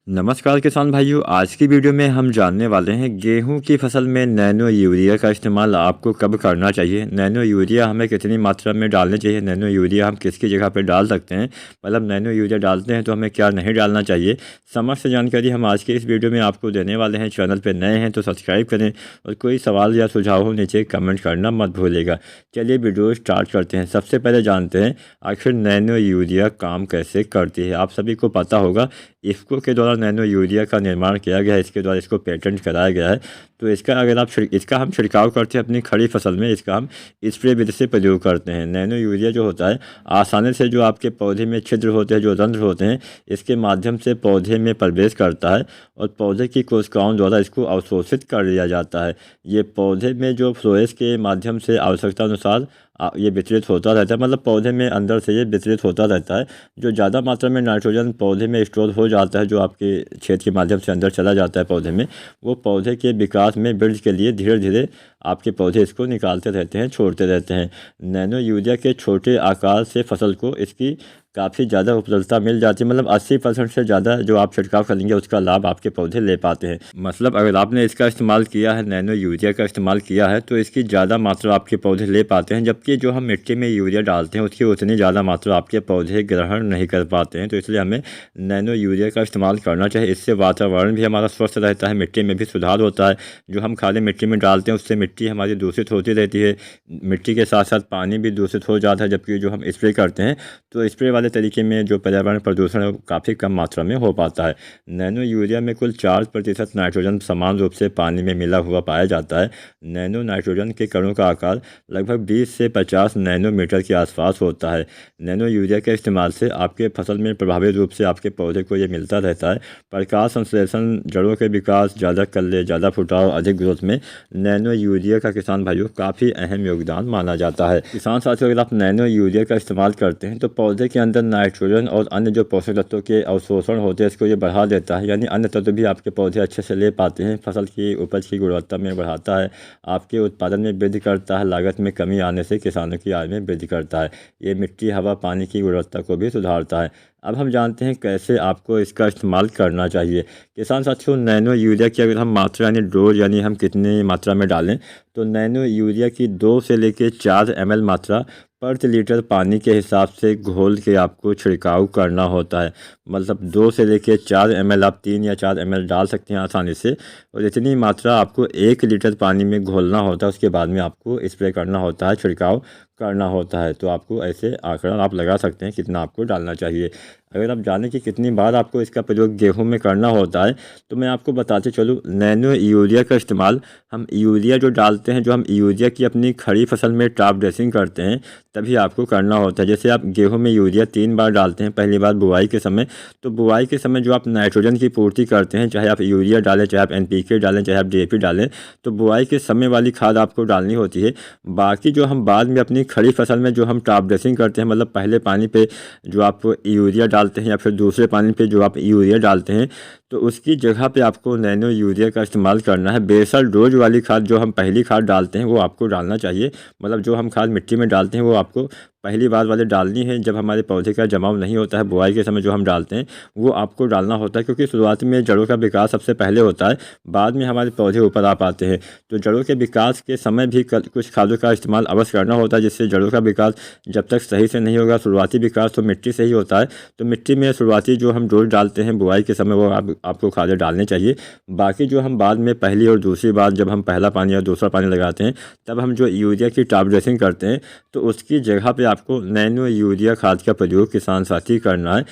नमस्कार किसान भाइयों, आज की वीडियो में हम जानने वाले हैं गेहूं की फसल में नैनो यूरिया का इस्तेमाल आपको कब करना चाहिए। नैनो यूरिया हमें कितनी मात्रा में डालनी चाहिए, नैनो यूरिया हम किसकी जगह पर डाल सकते हैं, मतलब नैनो यूरिया डालते हैं तो हमें क्या नहीं डालना चाहिए। समस्त जानकारी हम आज के इस वीडियो में आपको देने वाले हैं। चैनल पर नए हैं तो सब्सक्राइब करें और कोई सवाल या सुझाव हो नीचे कमेंट करना मत भूलिएगा। चलिए वीडियो स्टार्ट करते हैं। सबसे पहले जानते हैं आखिर नैनो यूरिया काम कैसे करती है। आप सभी को पता होगा इफ्को के द्वारा नैनो यूरिया का निर्माण किया गया है, इसके द्वारा इसको पेटेंट कराया गया है। तो इसका अगर आप इसका हम छिड़काव करते हैं अपनी खड़ी फसल में, इसका हम स्प्रे विधि से प्रयोग करते हैं। नैनो यूरिया जो होता है आसानी से जो आपके पौधे में छिद्र होते हैं, जो रंध्र होते हैं, इसके माध्यम से पौधे में प्रवेश करता है और पौधे की कोशिकाओं द्वारा इसको अवशोषित कर लिया जाता है। ये पौधे में जो फ्लोएस के माध्यम से आवश्यकता अनुसार ये वितरित होता रहता है, मतलब पौधे में अंदर से ये वितरित होता रहता है। जो ज़्यादा मात्रा में नाइट्रोजन पौधे में स्टोर हो जाता है, जो आपके छेद के माध्यम से अंदर चला जाता है पौधे में, वो पौधे के विकास में वृद्धि के लिए धीरे धीरे आपके पौधे इसको निकालते रहते हैं, छोड़ते रहते हैं। नैनो यूरिया के छोटे आकार से फसल को इसकी काफ़ी ज़्यादा उपलब्धता मिल जाती है, मतलब 80% से ज़्यादा जो आप छिड़काव करेंगे उसका लाभ आपके पौधे ले पाते हैं। मतलब अगर आपने इसका इस्तेमाल किया है, नैनो यूरिया का इस्तेमाल किया है, तो इसकी ज़्यादा मात्रा आपके पौधे ले पाते हैं। जबकि जो हम मिट्टी में यूरिया डालते हैं उसकी उतनी ज़्यादा मात्रा आपके पौधे ग्रहण नहीं कर पाते हैं। तो इसलिए हमें नैनो यूरिया का इस्तेमाल करना चाहिए। इससे वातावरण भी हमारा स्वस्थ रहता है, मिट्टी में भी सुधार होता है। जो हम खाली मिट्टी में डालते हैं उससे मिट्टी हमारी दूषित होती रहती है, मिट्टी के साथ साथ पानी भी दूषित हो जाता है। जबकि जो हम स्प्रे करते हैं तो स्प्रे वाले तरीके में जो पर्यावरण प्रदूषण है वो काफ़ी कम मात्रा में हो पाता है। नैनो यूरिया में कुल 4% नाइट्रोजन समान रूप से पानी में मिला हुआ पाया जाता है। नैनो नाइट्रोजन के कणों का आकार लगभग 20 से 50 नैनोमीटर के आसपास होता है। नैनो यूरिया के इस्तेमाल से आपके फसल में प्रभावी रूप से आपके पौधे को ये मिलता रहता है। प्रकाश संश्लेषण, जड़ों के विकास ज़्यादा कर ले, ज़्यादा फुटाव, अधिक ग्रोथ में नैनो यूरिया का किसान भाइयों काफ़ी अहम योगदान माना जाता है। किसान साथियों, अगर आप नैनो यूरिया का इस्तेमाल करते हैं तो पौधे के अंदर नाइट्रोजन और अन्य जो पोषक तत्वों के अवशोषण होते हैं इसको ये बढ़ा देता है, यानी अन्य तत्व भी आपके पौधे अच्छे से ले पाते हैं। फसल की उपज की गुणवत्ता में बढ़ाता है, आपके उत्पादन में वृद्धि करता है, लागत में कमी आने से किसानों की आय में वृद्धि करता है। ये मिट्टी, हवा, पानी की गुणवत्ता को भी सुधारता है। अब हम जानते हैं कैसे आपको इसका इस्तेमाल करना चाहिए। किसान साथियों, नैनो यूरिया की अगर हम मात्रा यानी डोज यानी हम कितनी मात्रा में डालें, तो नैनो यूरिया की 2 से लेकर 4 ml मात्रा प्रति लीटर पानी के हिसाब से घोल के आपको छिड़काव करना होता है। मतलब 2 से लेकर 4 ml, आप 3 या 4 ml डाल सकते हैं आसानी से, और इतनी मात्रा आपको 1 लीटर पानी में घोलना होता है। उसके बाद में आपको स्प्रे करना होता है, छिड़काव करना होता है। तो आपको ऐसे आंकड़ा आप लगा सकते हैं कितना आपको डालना चाहिए। अगर आप जानें कि कितनी बार आपको इसका प्रयोग गेहूं में करना होता है, तो मैं आपको बताते चलूँ। नैनो यूरिया का इस्तेमाल हम यूरिया जो डालते हैं, जो हम यूरिया की अपनी खड़ी फसल में टॉप ड्रेसिंग करते हैं, तभी आपको करना होता है। जैसे आप गेहूं में यूरिया 3 बार डालते हैं, पहली बार बुआई के समय, तो बुआई के समय जो आप नाइट्रोजन की पूर्ति करते हैं, चाहे आप यूरिया डालें, चाहे आप NPK डालें, चाहे आप DAP डालें, तो बुआई के समय वाली खाद आपको डालनी होती है। बाकी जो हम बाद में अपनी खड़ी फसल में जो हम टॉप ड्रेसिंग करते हैं, मतलब पहले पानी पे जो आप यूरिया डालते हैं या फिर दूसरे पानी पे जो आप यूरिया डालते हैं, तो उसकी जगह पे आपको नैनो यूरिया का इस्तेमाल करना है। बेसल डोज वाली खाद जो हम पहली खाद डालते हैं वो आपको डालना चाहिए। मतलब जो हम खाद मिट्टी में डालते हैं वो आपको पहली बार वाले डालनी है, जब हमारे पौधे का जमाव नहीं होता है। बुआई के समय जो हम डालते हैं वो आपको डालना होता है, क्योंकि शुरुआत में जड़ों का विकास सबसे पहले होता है, बाद में हमारे पौधे ऊपर आ पाते हैं। तो जड़ों के विकास के समय भी कुछ खादों का इस्तेमाल अवश्य करना होता है, जिससे जड़ों का विकास जब तक सही से नहीं होगा, शुरुआती विकास तो मिट्टी से ही होता है। तो मिट्टी में शुरुआती जो हम डोज डालते हैं बुआई के समय वो आपको खादें डालनी चाहिए। बाकी जो हम बाद में पहली और दूसरी बार जब हम पहला पानी या दूसरा पानी लगाते हैं, तब हम जो यूरिया की टॉप ड्रेसिंग करते हैं, तो उसकी जगह पे आपको नैनो यूरिया खाद का प्रयोग किसान साथी करना है।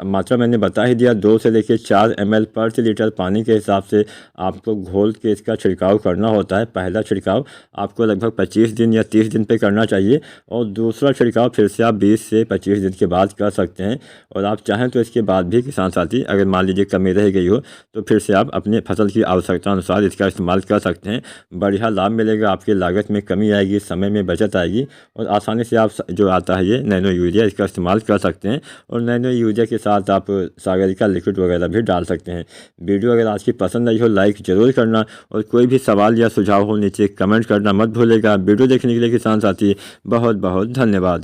मात्रा मैंने बता ही दिया, 2 से लेकर 4 ml प्रति लीटर पानी के हिसाब से आपको घोल के इसका छिड़काव करना होता है। पहला छिड़काव आपको लगभग 25 दिन या 30 दिन पे करना चाहिए, और दूसरा छिड़काव फिर से आप 20 से 25 दिन के बाद कर सकते हैं। और आप चाहें तो इसके बाद भी किसान साथी, अगर मान लीजिए कमी रह गई हो, तो फिर से आप अपने फसल की आवश्यकता अनुसार इसका इस्तेमाल कर सकते हैं। बढ़िया लाभ मिलेगा, आपकी लागत में कमी आएगी, समय में बचत आएगी, और आसानी से आप जो आता है ये नैनो यूरिया, इसका इस्तेमाल कर सकते हैं। और नैनो यूरिया के साथ आप सागरिका लिक्विड वगैरह भी डाल सकते हैं। वीडियो अगर आज की पसंद आई हो लाइक ज़रूर करना, और कोई भी सवाल या सुझाव हो नीचे कमेंट करना मत भूलेगा। वीडियो देखने के लिए किसान साथी बहुत बहुत धन्यवाद।